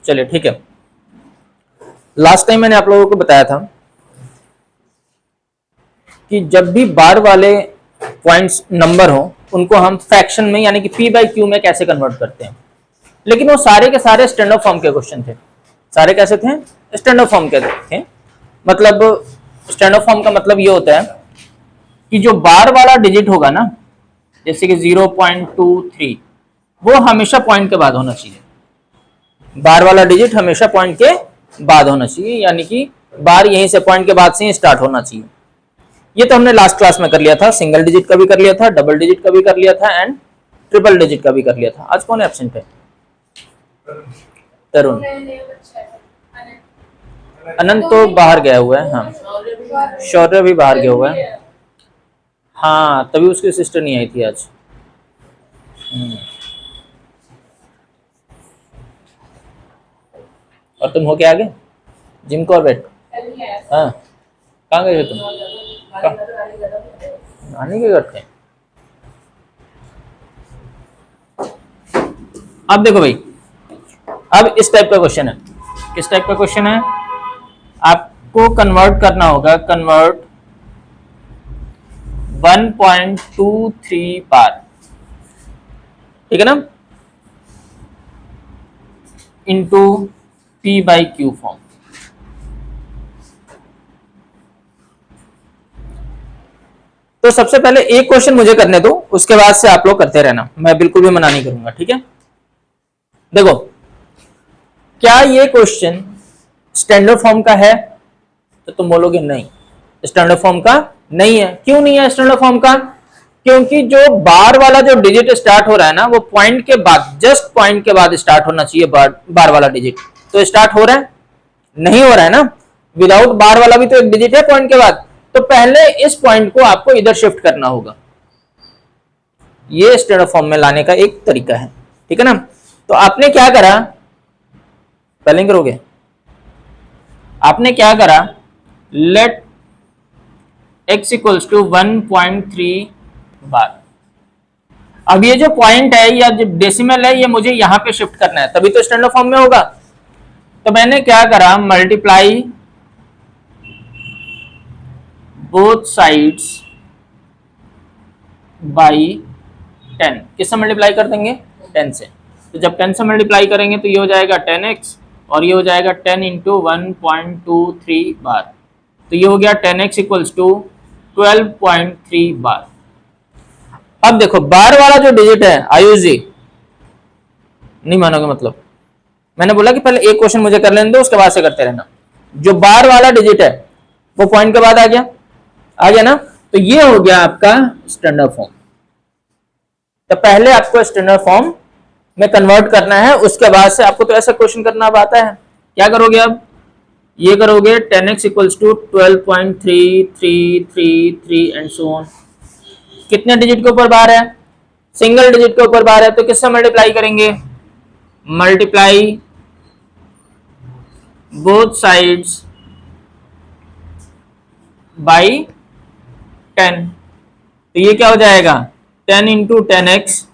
चलिए ठीक है, लास्ट टाइम मैंने आप लोगों को बताया था कि जब भी बार वाले पॉइंट्स नंबर हो उनको हम फ्रैक्शन में यानी कि पी बाई क्यू में कैसे कन्वर्ट करते हैं, लेकिन वो सारे के सारे स्टैंडर्ड फॉर्म के क्वेश्चन थे। सारे कैसे थे? स्टैंडर्ड फॉर्म के थे। मतलब स्टैंडर्ड फॉर्म का मतलब ये होता है कि जो बार वाला डिजिट होगा ना, जैसे कि 0.23, वो हमेशा पॉइंट के बाद होना चाहिए। बार वाला डिजिट हमेशा पॉइंट के बाद होना चाहिए, यानी कि बार यहीं से पॉइंट के बाद से ही स्टार्ट होना चाहिए। ये तो हमने लास्ट क्लास में कर लिया था, सिंगल डिजिट का भी कर लिया था, डबल डिजिट का भी कर लिया था एंड ट्रिपल डिजिट का भी कर लिया था। आज कौन एब्सेंट है? तरुण। अनंत तो बाहर गया हुआ है। हाँ, शौर्य भी बाहर गया हुआ है। हाँ, तभी उसकी सिस्टर नहीं आई थी आज। और तुम हो क्या आगे? Jim Corbett. हाँ, कहाँ गए थे तुम? नानी के घर थे। अब देखो भाई, अब इस टाइप का क्वेश्चन है। किस टाइप का क्वेश्चन है? आपको कन्वर्ट करना होगा, कन्वर्ट 1.23 बार, ठीक है ना, into P by Q form. तो सबसे पहले एक क्वेश्चन मुझे करने दो, उसके बाद से आप लोग करते रहना, मैं बिल्कुल भी मना नहीं करूंगा, ठीक है। देखो, क्या ये क्वेश्चन स्टैंडर्ड फॉर्म का है? तो तुम बोलोगे नहीं, स्टैंडर्ड फॉर्म का नहीं है। क्यों नहीं है स्टैंडर्ड फॉर्म का? क्योंकि जो बार वाला जो डिजिट स्टार्ट हो रहा है ना, वो पॉइंट के बाद, जस्ट पॉइंट के बाद स्टार्ट होना चाहिए बार वाला डिजिट। तो स्टार्ट हो रहा है? नहीं हो रहा है ना। विदाउट बार वाला भी तो एक डिजिट है पॉइंट के बाद, तो पहले इस पॉइंट को आपको इधर शिफ्ट करना होगा। ये स्टैंडर्ड फॉर्म में लाने का एक तरीका है, ठीक है ना। तो आपने क्या करा, स्पेलिंग करोगे, आपने क्या करा, लेट x इक्वल्स टू 1.3 बार। अब ये जो पॉइंट है या जो डेसिमल है, ये मुझे यहां पे शिफ्ट करना है, तभी तो स्टैंडर्ड फॉर्म में होगा। तो मैंने क्या करा, मल्टीप्लाई बोथ साइड्स बाई 10। किससे मल्टीप्लाई कर देंगे? 10 से। तो जब 10 से मल्टीप्लाई करेंगे तो ये हो जाएगा 10x, और ये हो जाएगा 10 इंटू 1.23 बार। तो ये हो गया 10x इक्वल्स टू 12.3 बार। अब देखो, बार वाला जो डिजिट है, आयुष जी नहीं मानोगे, मतलब मैंने बोला कि पहले एक क्वेश्चन मुझे कर लेने दो, उसके बाद से करते रहना। जो बार वाला डिजिट है वो पॉइंट के बाद आ गया, आ गया ना। तो ये हो गया आपका स्टैंडर्ड फॉर्म। तो पहले आपको स्टैंडर्ड फॉर्म में कन्वर्ट करना है, उसके बाद से आपको तो ऐसा क्वेश्चन करना अब आता है। क्या करोगे अब? ये करोगे 10x equals to 12.3333 and so on. कितने डिजिट के ऊपर बार है? सिंगल डिजिट के ऊपर बार है, तो किससे मल्टीप्लाई करेंगे? Multiply both sides by 10। तो ये क्या हो जाएगा, 10 into 10x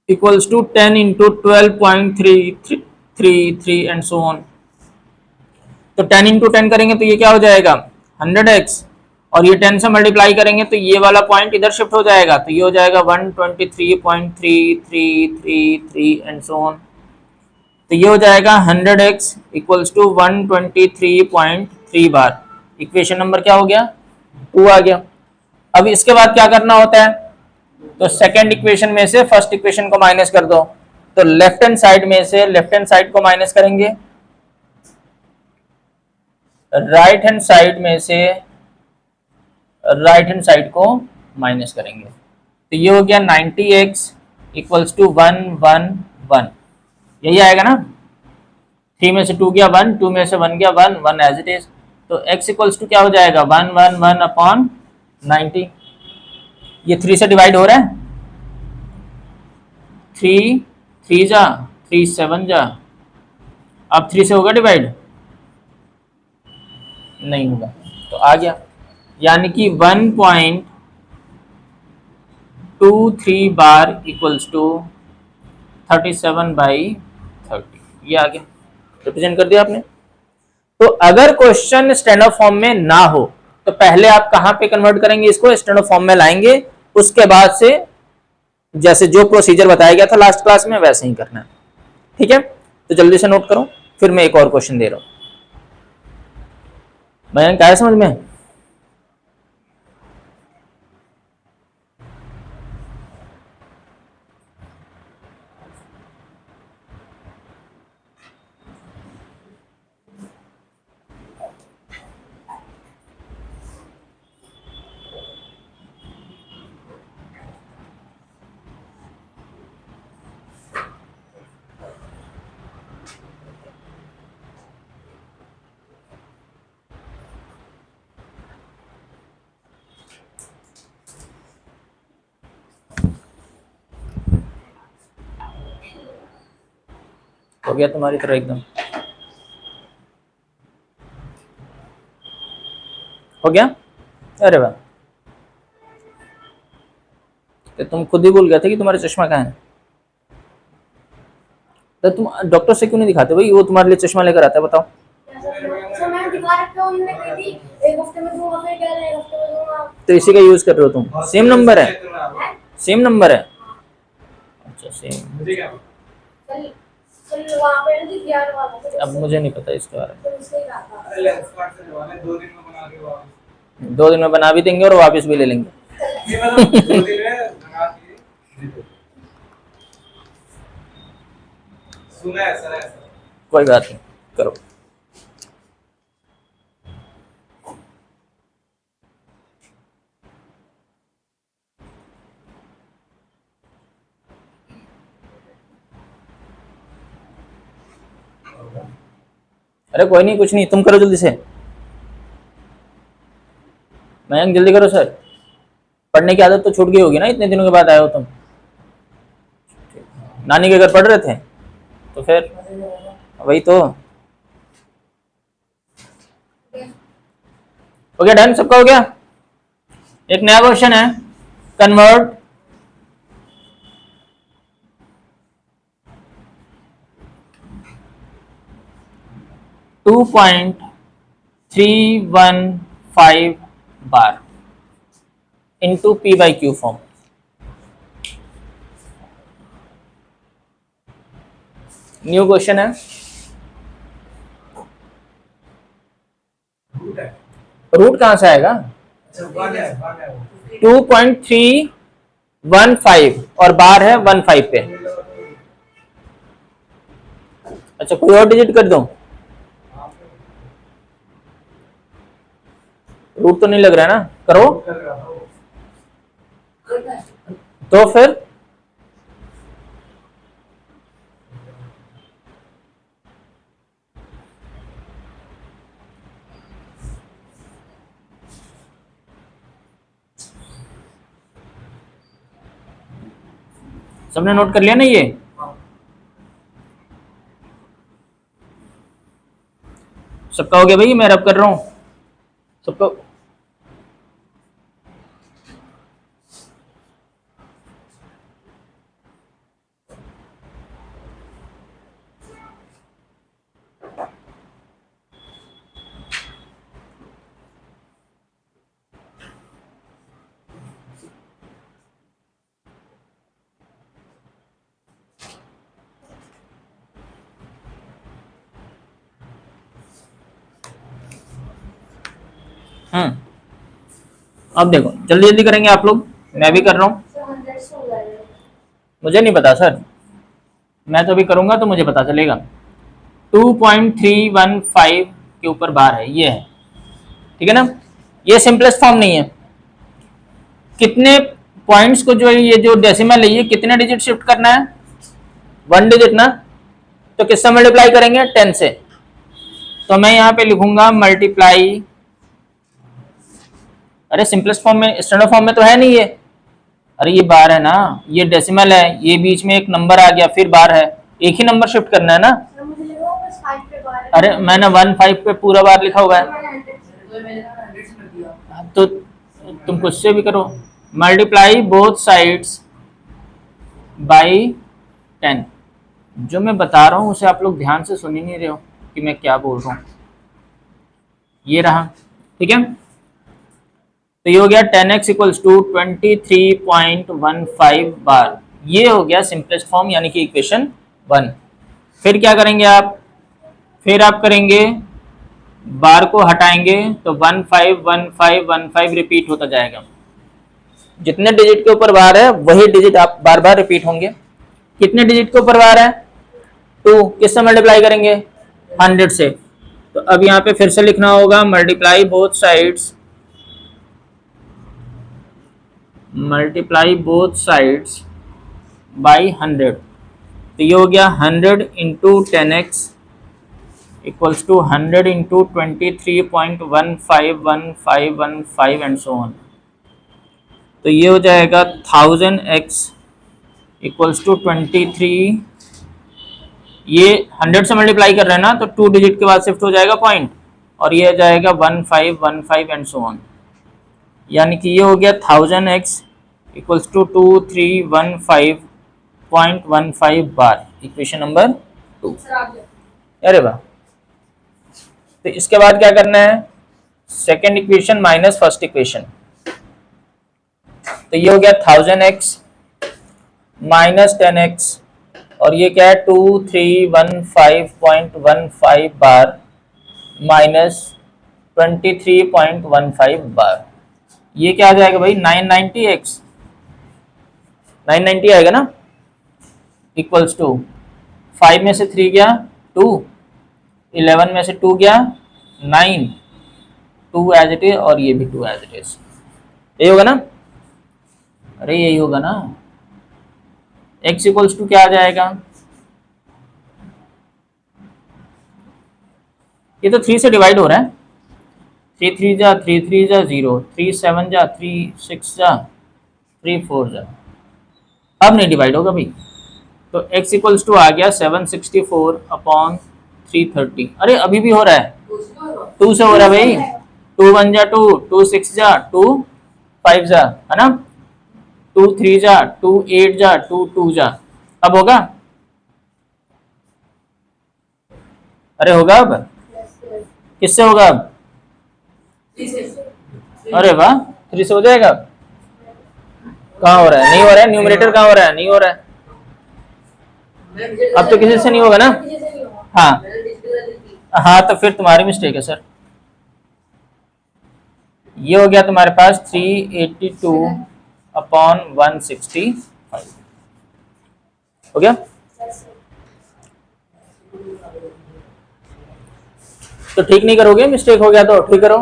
equals to 10 into 12.333 and so on. तो 10 इंटू 10 करेंगे तो ये क्या हो जाएगा, 100x, और ये 10 से मल्टीप्लाई करेंगे तो ये वाला पॉइंट इधर शिफ्ट हो जाएगा, तो ये हो जाएगा 123.3333 एंड सो ऑन। तो ये हो जाएगा 100x equals to 123.3 bar. Equation number क्या हो गया, 2 आ गया। अब इसके बाद क्या करना होता है, तो सेकेंड इक्वेशन में से फर्स्ट इक्वेशन को माइनस कर दो। तो लेफ्ट हैंड साइड में से लेफ्ट हैंड साइड को माइनस करेंगे, राइट हैंड साइड में से राइट हैंड साइड को माइनस करेंगे। तो ये हो गया 90x इक्वल्स टू 111, यही आएगा ना। 3 में से 2 गया 1, 2 में से 1 गया 1, 1 एज इट इज। तो x इक्वल्स टू क्या हो जाएगा, 111 अपॉन 90। ये 3 से डिवाइड हो रहा है, 3 3 जा 3 7 जा। अब 3 से होगा डिवाइड, नहीं होगा, तो आ गया। यानी कि 1.23 बार इक्वल्स टू 37/30। ये आ गया, रिप्रेजेंट कर दिया आपने। तो अगर क्वेश्चन स्टैंडर्ड फॉर्म में ना हो तो पहले आप कहां पे कन्वर्ट करेंगे, इसको स्टैंडर्ड फॉर्म में लाएंगे, उसके बाद से जैसे जो प्रोसीजर बताया गया था लास्ट क्लास में वैसे ही करना है। ठीक है, तो जल्दी से नोट करो, फिर मैं एक और क्वेश्चन दे रहा हूं। मैं क्या है समझ में? हो गया तुम्हारी तरह एकदम? हो गया? अरे वाह, तो तुम खुद ही भूल गए थे कि तुम्हारा चश्मा कहाँ है। तो तुम डॉक्टर से क्यों नहीं दिखाते भाई, वो तुम्हारे लिए चश्मा लेकर आता है, बताओ। तो इसी का यूज कर रहे हो तुम? सेम नंबर है? सेम नंबर है? अच्छा सेम। अब मुझे नहीं पता इसके बारे में। 2 दिन में बना भी देंगे और वापस भी ले लेंगे। कोई बात नहीं, करो। अरे कोई नहीं, कुछ नहीं, तुम करो जल्दी से। मयंक जल्दी करो सर, पढ़ने की आदत तो छूट गई होगी ना, इतने दिनों के बाद आए हो तुम। नानी के घर पढ़ रहे थे तो फिर वही तो। हो गया, डन सबका हो गया। एक नया क्वेश्चन है, convert 2.315 bar into P by Q form. New question है, रूट कहां से आएगा? 2.315 और बार है 15 पे। अच्छा कोई और डिजिट कर दो, रूट तो नहीं लग रहा है ना, करो तो फिर सबने नोट कर लिया ना ये? सबका हो गया भाई, मैं रब कर रहा हूं सबको। अब देखो जल्दी जल्दी करेंगे आप लोग, मैं भी कर रहा हूँ। मुझे नहीं पता सर, मैं तो अभी करूंगा तो मुझे पता चलेगा। 2.315 के ऊपर बार है, ये है, ठीक है ना। ये सिंपलेस्ट फॉर्म नहीं है। कितने पॉइंट्स को जो ये जो डेसिमल है ये कितने डिजिट शिफ्ट करना है? 1 डिजिट ना, तो किससे मल्टीप्लाई करेंगे? 10 से। तो मैं यहाँ पे लिखूंगा मल्टीप्लाई, अरे सिंपलेस्ट फॉर्म में, स्टैंडर्ड फॉर्म में तो है नहीं ये। अरे ये बार है ना, ये डेसिमल है, ये बीच में एक नंबर आ गया फिर बार है, एक ही नंबर शिफ्ट करना है ना। अरे मैंने 15 पे पूरा बार लिखा हुआ है, तो तुम खुद से भी करो। मल्टीप्लाई बोथ साइड्स बाई 10, जो मैं बता रहा हूँ उसे आप लोग ध्यान से सुन ही नहीं रहे हो कि मैं क्या बोल रहा हूँ। ये रहा, ठीक है। तो ये हो गया 10x इक्वल्स टू 23.15 बार। ये हो गया सिंपलेस्ट फॉर्म यानी कि इक्वेशन 1। फिर क्या करेंगे आप, फिर आप करेंगे बार को हटाएंगे तो 151515 रिपीट होता जाएगा। जितने डिजिट के ऊपर बार है वही डिजिट आप बार बार रिपीट होंगे। कितने डिजिट के ऊपर बार है, 2, किससे मल्टीप्लाई करेंगे, 100 से। तो अब यहाँ पे फिर से लिखना होगा multiply both sides, multiply both sides by 100। तो ये हो गया 100 into 10x equals to 100 into 23.151515 and so on. तो ये हो जाएगा 1000x इक्वल्स टू 23, ये 100 से मल्टीप्लाई कर रहे हैं ना तो 2 डिजिट के बाद शिफ्ट हो जाएगा पॉइंट, और ये आ जाएगा 1515 एंड सो ऑन। यानी कि ये हो गया 1000x equals to 2315.15 bar, equation number 2। अरे वाह। तो इसके बाद क्या करना है, second equation minus first equation. तो ये हो गया 1000x माइनस 10x, और ये क्या है 2315.15 बार माइनस 23.15 बार। ये क्या आ जाएगा भाई, 990x, 990 आएगा ना, इक्वल्स टू 5 में से 3 गया 2, 11 में से 2 गया 9, 2 एज इट इज, और ये भी 2 एज इट इज। यही होगा ना, अरे यही होगा ना। x इक्वल्स टू क्या आ जाएगा, ये तो 3 से डिवाइड हो रहा है, 3 3 जा 3 3 जा 0, 3 7 जा 3 6 जा 3 4 जा, अब नहीं डिवाइड होगा भाई। तो x इक्वल्स टू आ गया 764 अपॉन 330। अरे अभी भी हो रहा है, 2 से हो रहा है भाई, 2 1 जा 2, 2 6 जा 2 5 जा, है ना, 2 3 जा 2 8 जा 2 2 जा, अब होगा, अरे होगा अब, किससे होगा अब, अरे वाह 3 से हो जाएगा। कहाँ हो रहा है, नहीं हो रहा है, न्यूमरेटर कहाँ हो रहा है, नहीं हो रहा है, अब तो किसी से नहीं होगा ना। हाँ हाँ, तो फिर तुम्हारी मिस्टेक है सर। ये हो गया तुम्हारे पास 382 अपॉन 165 हो गया। तो ठीक नहीं करोगे, मिस्टेक हो गया तो ठीक करो।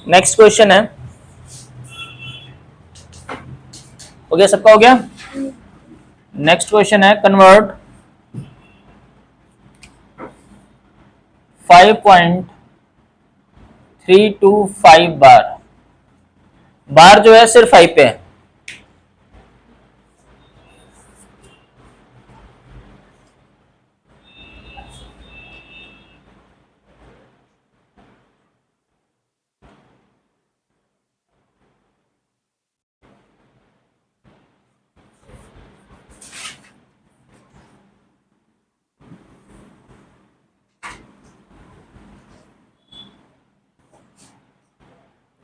नेक्स्ट क्वेश्चन है, हो गया सबका, हो गया। नेक्स्ट क्वेश्चन है कन्वर्ट 5.325 बार, बार जो है सिर्फ 5 पे है,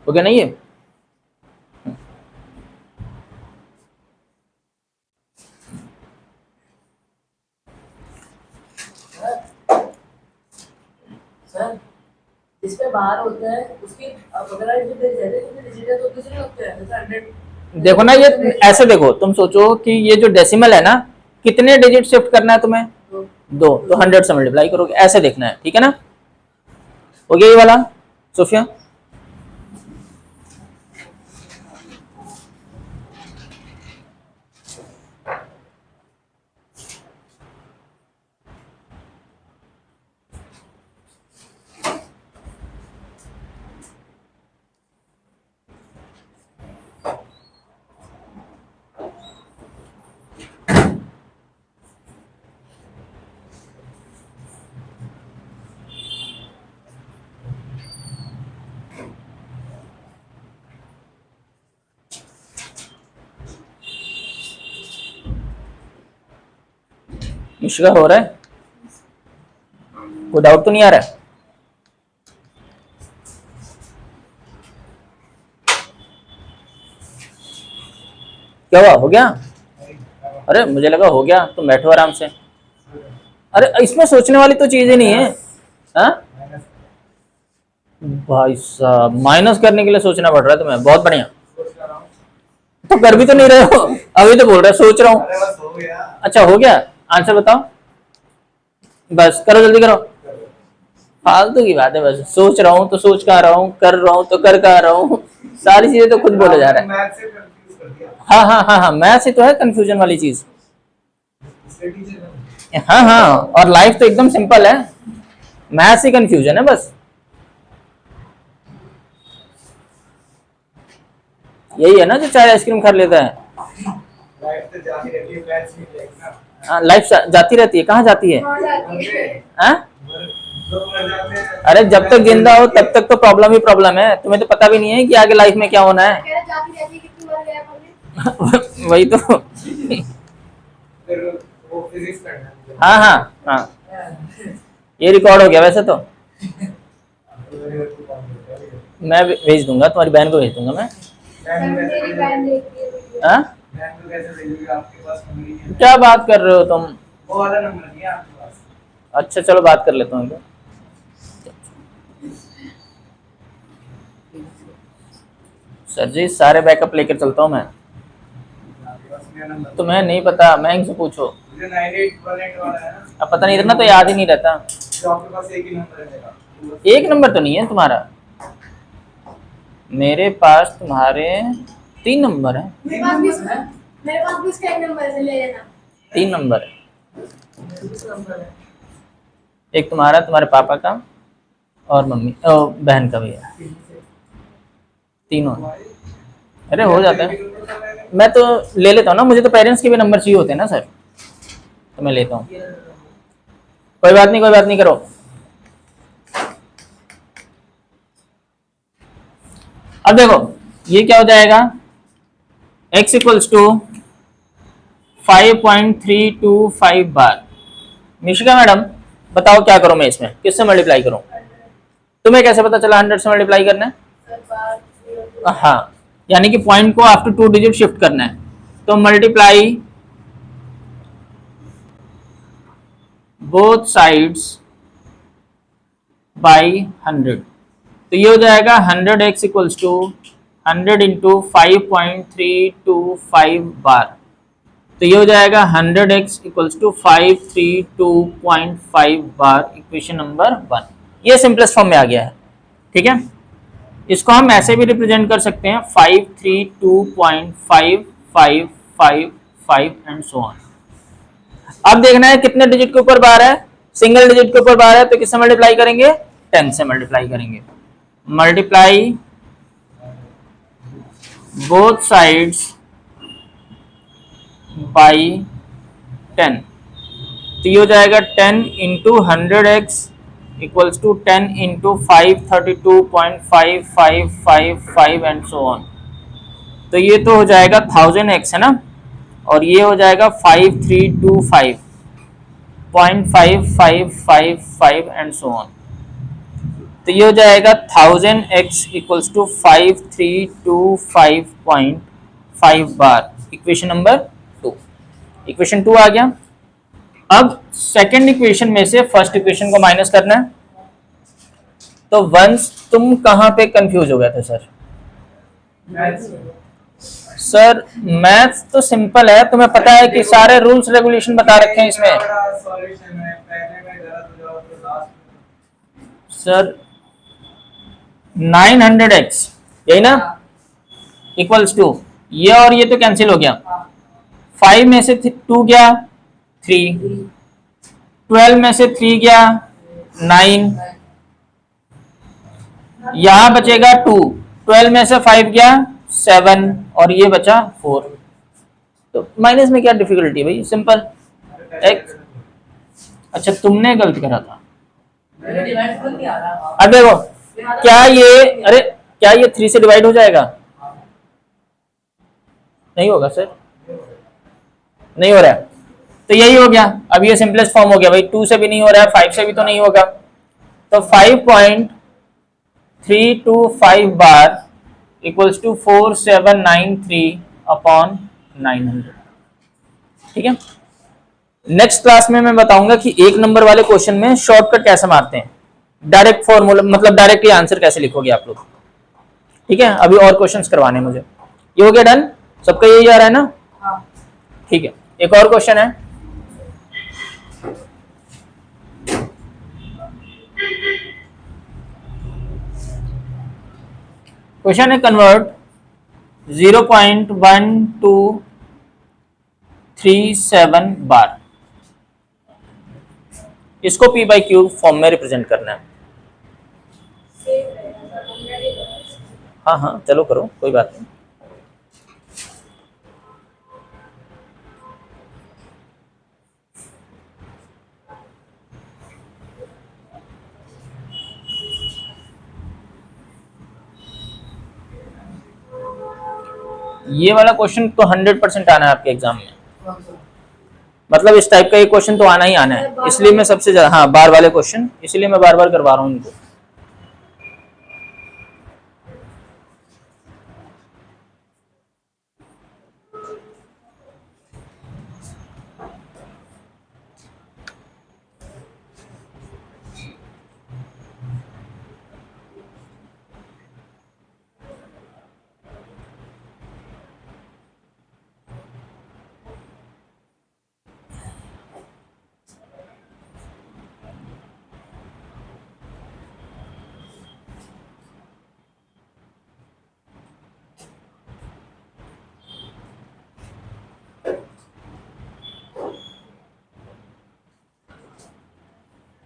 हो गया नहीं है। सर जिस पे बाहर होता है उसकी अगर डिजिटल तो किसी लगता है जैसे 100। देखो ना, ये ऐसे देखो, तुम सोचो कि ये जो डेसिमल है ना, कितने डिजिट शिफ्ट करना है तुम्हें, 2, तो 100 से मल्टीप्लाई करोगे, ऐसे देखना है, ठीक है ना। हो गया ये वाला, सोफिया। मिश्रा हो रहा है? कोई डाउट तो नहीं आ रहा है? क्या हुआ, हो गया? अरे मुझे लगा हो गया, तुम बैठो आराम से। अरे इसमें सोचने वाली तो चीज ही नहीं है। हाँ भाई साहब, माइनस करने के लिए सोचना पड़ रहा है तुम्हें, बहुत बढ़िया। तो कर भी तो नहीं रहे हो, अभी तो बोल रहे सोच रहा हूँ। अच्छा हो गया, आंसर बताओ, बस करो जल्दी करो। फालतू की बात है, बस सोच रहा हूँ तो सोच कहाँ रहा हूँ, कर रहा हूँ तो कर कहाँ रहा हूँ, सारी चीजें तो खुद बोले जा रहा है। हाँ हाँ हाँ हाँ, मैथ से तो है कंफ्यूजन वाली चीज। हाँ हाँ, और लाइफ तो एकदम सिंपल है, मैथ से कंफ्यूजन है बस। यही है ना जो चाय आइसक्रीम खा लेता है। हाँ, लाइफ जाती रहती है, कहाँ जाती है? हाँ? अरे जब तक जिंदा हो तब तक तो प्रॉब्लम ही प्रॉब्लम है, तुम्हें तो पता भी नहीं है कि आगे लाइफ में क्या होना है। वही तो। हाँ हाँ हाँ, ये रिकॉर्ड हो गया वैसे तो। मैं भेज दूंगा, तुम्हारी बहन को भेज दूंगा मैं। हाँ? क्या बात कर रहे हो तुम? अच्छा चलो बात कर लेता हूँ। सर जी सारे बैकअप लेकर चलता हूँ मैं। तुम्हें नहीं पता, मैं इनसे पूछो। अब पता नहीं, इतना तो याद ही नहीं रहता। एक नंबर तो नहीं है तुम्हारा, मेरे पास तुम्हारे 3 नंबर है। मेरे पास भी इसका एक नंबर है, ले लेना। 3 नंबर है, एक तुम्हारा, तुम्हारे पापा का और मम्मी बहन का भी है, तीनों। अरे हो जाता है, मैं तो ले लेता हूँ ना, मुझे तो पेरेंट्स के भी नंबर चाहिए होते हैं ना सर, तो मैं लेता हूँ। कोई बात नहीं, कोई बात नहीं, करो। अब देखो ये क्या हो जाएगा, x equals to 5.325 bar. Mishika madam बताओ क्या करूं मैं, इसमें किससे मल्टीप्लाई करूं? तुम्हें कैसे पता चला 100 से मल्टीप्लाई करना है? हाँ, यानी कि पॉइंट को आफ्टर 2 डिजिट शिफ्ट करना है, तो मल्टीप्लाई बोथ साइड्स बाई 100, तो ये हो जाएगा 100x इक्वल्स टू 100 इंटू 5.325 बार, तो ये हो जाएगा 100x equals to 532.5 bar, equation number 1। ये सिंपलेस्ट फॉर्म में आ गया है, ठीक है। इसको हम ऐसे भी रिप्रेजेंट कर सकते हैं 532.5555 एंड सो ऑन। अब देखना है कितने डिजिट के ऊपर बार है, सिंगल डिजिट के ऊपर बार है, तो किससे मल्टीप्लाई करेंगे? 10 से मल्टीप्लाई करेंगे। मल्टीप्लाई बोथ साइड्स बाई 10, तो ये हो जाएगा 10 into 100x equals to 10 into 532.5555 and so on, तो ये तो हो जाएगा 1000x है ना, और ये हो जाएगा 5325.5555 एंड सो ऑन, तो ये हो जाएगा 1000x equals to 5325.5 bar, equation number 2। Equation 2 आ गया। अब सेकंड इक्वेशन में से फर्स्ट इक्वेशन को माइनस करना है, तो वंस तुम कहां पे कंफ्यूज हो गए थे सर? सर मैथ्स तो सिंपल है, तुम्हें पता है कि सारे रूल्स रेगुलेशन बता रखे हैं इसमें। सर 900x यही ना, इक्वल्स टू ये और ये तो कैंसिल हो गया, 5 में से 2 गया 3, 12 में से 3 गया 9, यहां बचेगा 2, 12 में से 5 गया 7 और ये बचा 4, तो माइनस में क्या डिफिकल्टी है भाई, सिंपल। एक अच्छा तुमने गलत करा था, अब देखो क्या ये, अरे क्या ये 3 से डिवाइड हो जाएगा? नहीं होगा सर, नहीं हो रहा है, तो यही हो गया। अब ये सिंपलेस्ट फॉर्म हो गया भाई, 2 से भी नहीं हो रहा है, 5 से भी तो नहीं होगा, तो 5.325 बार इक्वल्स टू 4793 अपॉन 900। ठीक है, नेक्स्ट क्लास में मैं बताऊंगा कि एक नंबर वाले क्वेश्चन में शॉर्टकट कैसे मारते हैं, डायरेक्ट फॉर्मूला मतलब डायरेक्टली आंसर कैसे लिखोगे आप लोग। ठीक है, अभी और क्वेश्चंस करवाने हैं मुझे। ये हो गया डन, सबका यही आ रहा है ना? हाँ। ठीक है, एक और क्वेश्चन है। क्वेश्चन है कन्वर्ट 0.1237 बार, इसको पी बाई क्यू फॉर्म में रिप्रेजेंट करना है। हाँ हाँ चलो करो, कोई बात नहीं। ये वाला क्वेश्चन तो 100% आना है आपके एग्जाम में, मतलब इस टाइप का ये क्वेश्चन तो आना ही आना है, इसलिए मैं सबसे ज्यादा, हाँ बार वाले क्वेश्चन, इसलिए मैं बार बार करवा रहा हूँ इनको।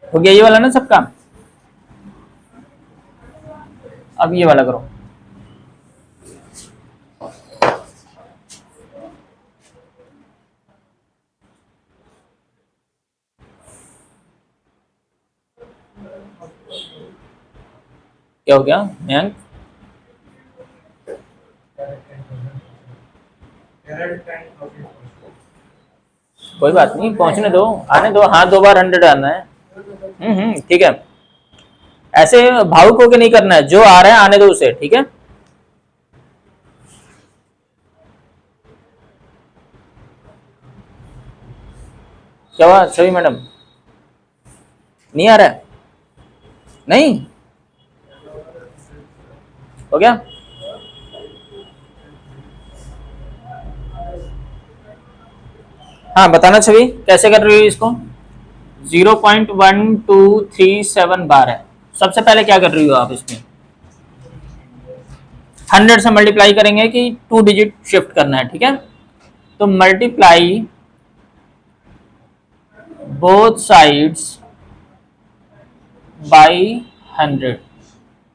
हो गया ये वाला ना सबका, अब ये वाला करो। क्या हो गया मयंक? कोई बात नहीं, पहुंचने दो, आने दो, हाँ 2 बार 100 आना है। ठीक है, ऐसे भावुक होके नहीं करना है, जो आ रहा है आने दो उसे, ठीक है। क्या हुआ सभी मैडम, नहीं आ रहा है? नहीं हो गया? हाँ बताना छवि, कैसे कर रही हो इसको? 0.1237 बार है। सबसे पहले क्या कर रही हो आप इसमें? 100 से मल्टीप्लाई करेंगे कि 2 डिजिट शिफ्ट करना है, ठीक है। तो मल्टीप्लाई बोथ साइड्स बाई 100,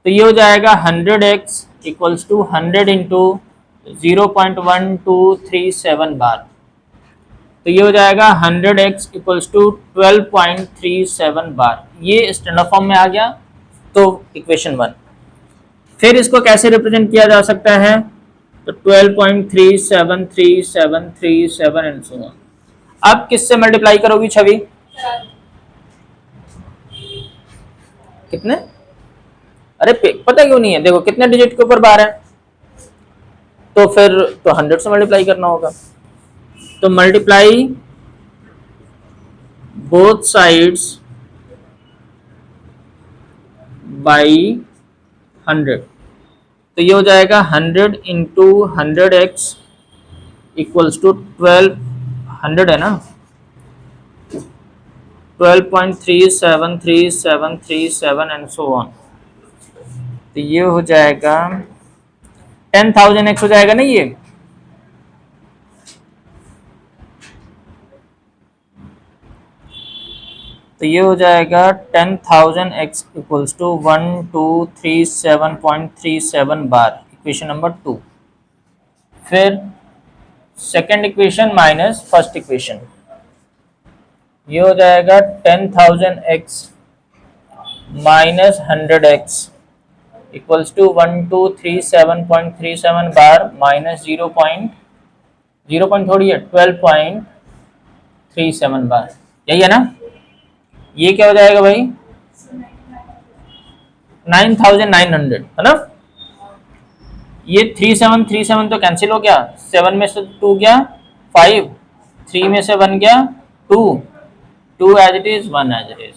तो ये हो जाएगा 100x इक्वल्स टू 100 इंटू 0.1237 बार, तो ये हो जाएगा 100x इक्वल्स टू 12.37 बार। ये स्टैंडर्ड फॉर्म में आ गया, तो इक्वेशन 1। फिर इसको कैसे रिप्रेजेंट किया जा सकता है? तो 12.373737 एंड सो ऑन। अब किससे मल्टीप्लाई करोगी छवि? कितने? अरे पता क्यों नहीं है, देखो कितने डिजिट के ऊपर बार है, तो फिर तो 100 से मल्टीप्लाई करना होगा। तो मल्टीप्लाई बोथ साइड्स बाई 100, तो ये हो जाएगा 100 इंटू 100x इक्वल्स टू 1200 है ना, 12.373737 एंड सो ऑन। तो ये हो जाएगा 10,000x हो जाएगा ना ये, तो ये हो जाएगा 10,000x equals to 1237.37 bar, equation number 2। फिर second equation minus first equation, ये हो जाएगा 10,000x minus 100x equals to 1237.37 bar minus 0 point थोड़ी है 12.37 37 बार, यही है ना। ये क्या हो जाएगा भाई 9900 है ना। ये 3737 तो कैंसिल हो गया, 7 में से 2 गया 5, 3 में से 1 गया 2, 2 as it is 1 as it is.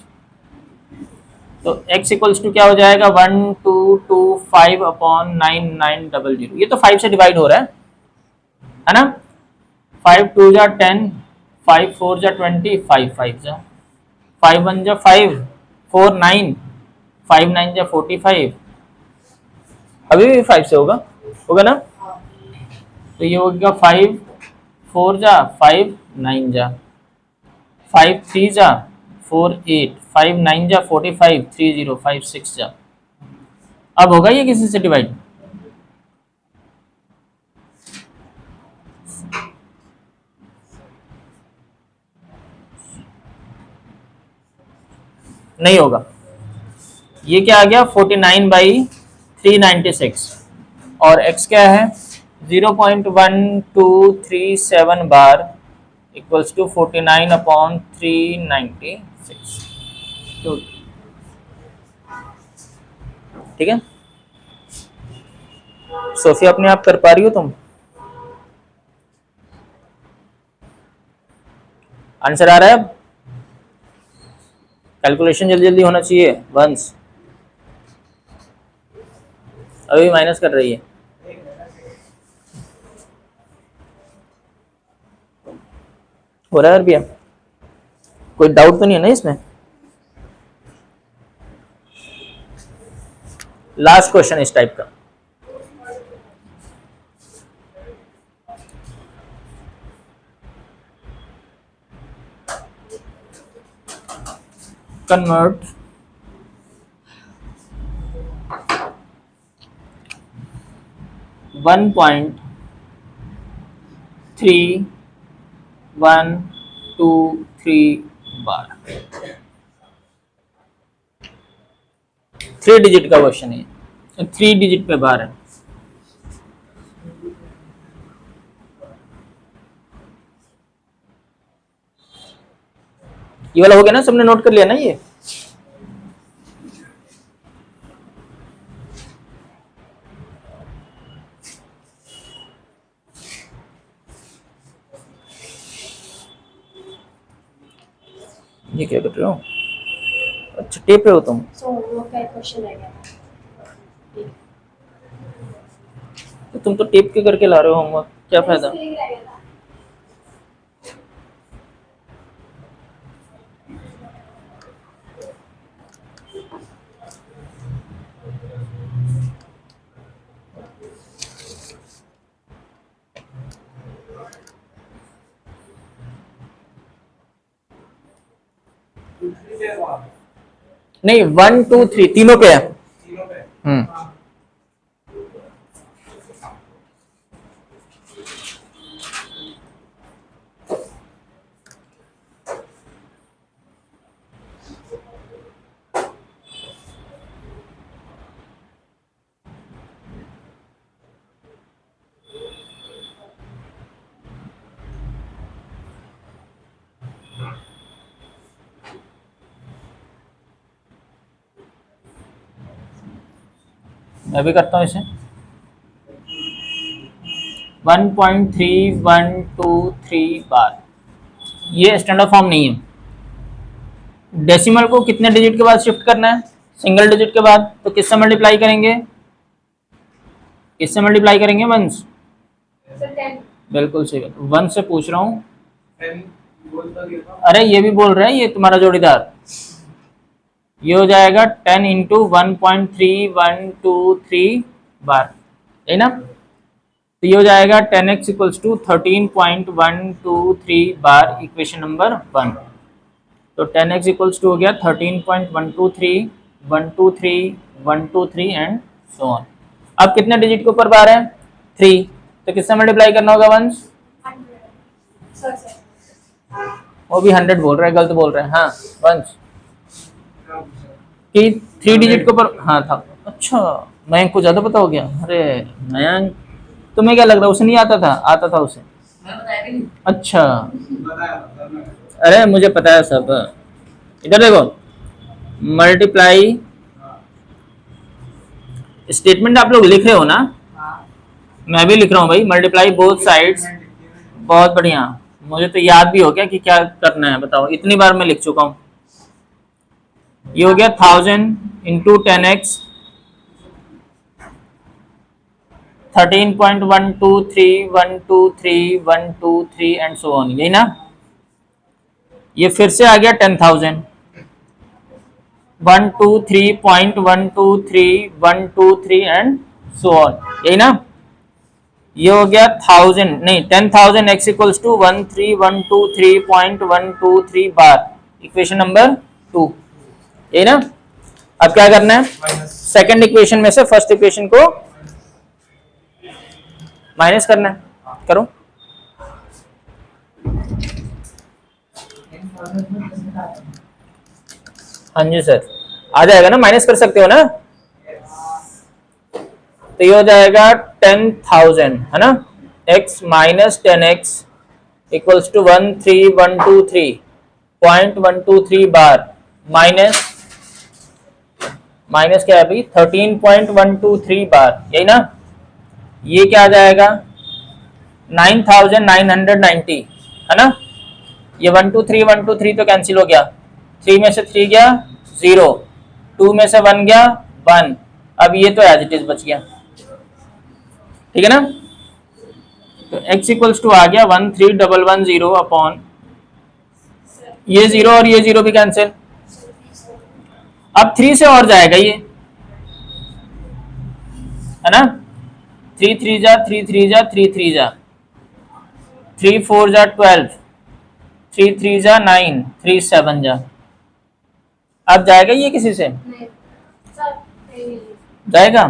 तो x इक्वल्स टू क्या हो जाएगा 1225 अपॉन 9900। ये तो 5 से डिवाइड हो रहा है ना। 5 2 जा 10, 5 4 जा 20, 5 5 जा 5 1 जा 5, 4 9, 5 9 जा 45। अभी भी 5 से होगा ना। तो ये हो गया 5 4 जा 5 9 जा 5 3 जा 4 8, 5 9 जा 45, 3 0 5 6 जा। अब होगा ये किसी से डिवाइड? नहीं होगा। ये क्या आ गया 49/396 और x क्या है 0.1237 बार इक्वल्स टू 49/396। ठीक है सोफिया, अपने आप कर पा रही हो तुम? आंसर आ रहा है? अब कैलकुलेशन जल्दी जल्दी होना चाहिए। वंस अभी माइनस कर रही है। हो रहा है भैया? कोई डाउट तो नहीं है ना इसमें? लास्ट क्वेश्चन इस टाइप का। कन्वर्ट वन पॉइंट 3123 बार। 3 डिजिट का क्वेश्चन है, 3 डिजिट पे बार है। ये वाला हो गया ना, सबने नोट कर लिया ना? ये क्या कर रहे हो? अच्छा टेप पे हो तुम? वो क्या क्वेश्चन रह गया था? तो तुम तो टेप के करके ला रहे हो होमवर्क, क्या फायदा? नहीं 1 2 3 तीनों पे है। मैं भी करता हूँ इसे। 1.3123 बार। ये स्टैंडर्ड फॉर्म नहीं है। डेसिमल को कितने डिजिट के बाद शिफ्ट करना है? सिंगल डिजिट के बाद। तो किससे मल्टीप्लाई करेंगे? किससे मल्टीप्लाई करेंगे? वंस। बिल्कुल सही बात, 1 से पूछ रहा हूँ। अरे ये भी बोल रहा है, ये तुम्हारा जोड़ीदार। ये हो जाएगा 10 इंटू 1.3123 बार, है ना। तो ये हो जाएगा 10x equals to 13.123 bar, equation number 1। तो 10x इक्वल्स टू हो गया 13.123, 123, 123 एंड सो ऑन। अब कितने डिजिट के ऊपर बार है? 3। तो किससे मल्टीप्लाई करना होगा? वंस। वो भी 100 बोल रहा है, गलत बोल रहा है। हाँ वंस कि 3 डिजिट के ऊपर। हाँ था। अच्छा मयंक को ज्यादा पता हो गया। अरे मयंक, तुम्हें क्या लग रहा है उसे नहीं आता था? आता था उसे। मैं बताया भी नहीं। अच्छा अरे मुझे पता है सब। इधर देखो, मल्टीप्लाई स्टेटमेंट आप लोग लिख रहे हो ना, मैं भी लिख रहा हूँ भाई, मल्टीप्लाई बोथ साइड्स। बहुत बढ़िया, मुझे तो याद भी हो गया कि क्या करना है, बताओ इतनी बार मैं लिख चुका हूँ। ये हो गया 1000 into 10x 13.123 and so on, यही ना। ये फिर से आ गया 10,000 123.123 एंड सो ऑन, यही ना। ये हो गया 1000 नहीं 10,000 x equals to 13,123.123 bar, equation number 2, यही ना। अब क्या करना है, सेकंड इक्वेशन में से फर्स्ट इक्वेशन को माइनस करना है, करो। हाँ जी सर, आ जाएगा ना, माइनस कर सकते हो ना। तो ये हो जाएगा 10,000 है ना, x minus 10x equals to 13,123.123 bar minus minus क्या है भाई 13.123 बार, यही ना। ये क्या आ जाएगा 9,990 है ना। ये 123 तो कैंसिल हो गया, 3 में से 3 गया 0, 2 में से 1 गया 1, अब ये तो एज इट इज बच गया, ठीक है ना। तो x इक्वल्स टू आ गया 13,110 अपॉन ये 0 और ये 0 भी कैंसिल। अब 3 से और जाएगा ये, है ना। 3 3 जा 3 3 जा 3 3 जा 3 4 जा 12, 3 3 जा 9, 3 7 जा। अब जाएगा ये किसी से नहीं सर नहीं जाएगा,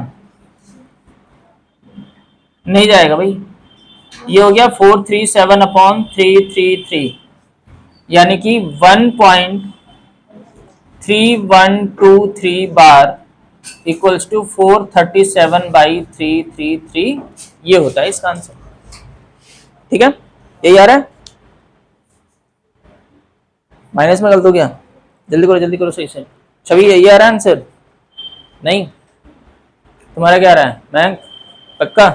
नहीं जाएगा भाई। ये हो गया 437 अपॉन 333, यानी कि 1.3123 बार इक्वल्स टू 437/333, ये होता है इसका आंसर, ठीक है। यही आ रहा है, माइनस में गलत हो गया, जल्दी करो सही से। छवि यही आ रहा है आंसर, नहीं तुम्हारा क्या आ रहा है बैंक, पक्का।